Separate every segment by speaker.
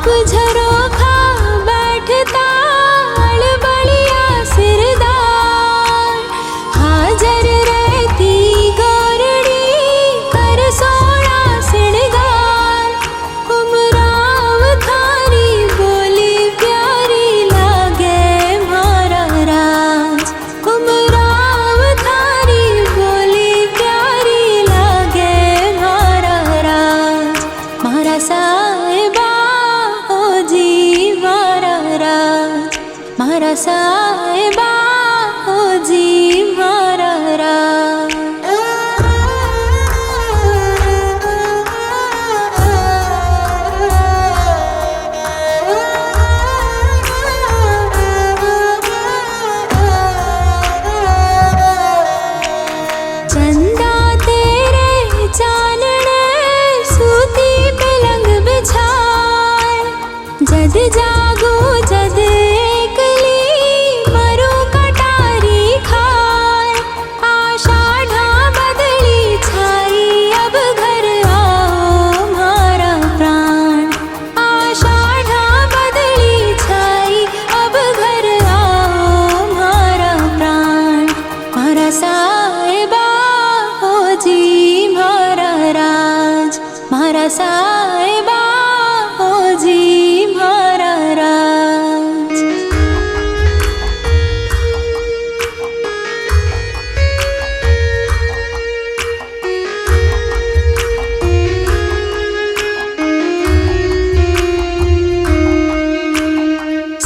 Speaker 1: झरोखा बैठता अड़बड़िया सिरदार, हाजर रहती गोरड़ी कर सोना सिणगार। उमराव थारी बोली प्यारी लागे मारा राज, उमराव थारी बोली प्यारी लागे मारा राज। मारा साहिबा हो जी मारा राज, मारा साहिबा हो जी मारा राज। चंदा तेरे चानने सूती पलंग बिछाए, जद जागो जद एकली मरो कटारी खाए। आषाढ़ा बदली छाई अब घर आओ मारा प्राण, आषाढ़ा बदली छाई अब घर आओ मारा प्राण। मारा साहिबा हो जी मारा राज, मारा साहिबा हो जी मारा राज।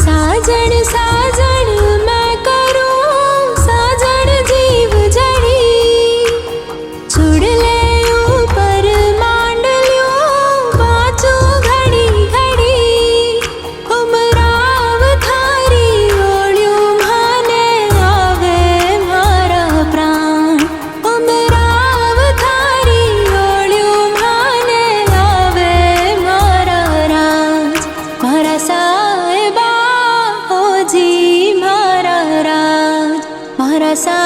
Speaker 1: साजन साजन मैं करूं साजन जीव जड़ी, छुड़ ले ऊपर मांड ल्यूं बाचू घड़ी घड़ी। उमराव थारी ओळ्यूं माने आवे मारा प्राण, उमराव थारी ओळ्यूं माने आवे मारा राज। मारा साहिबा हो जी मारा राज, मारा सा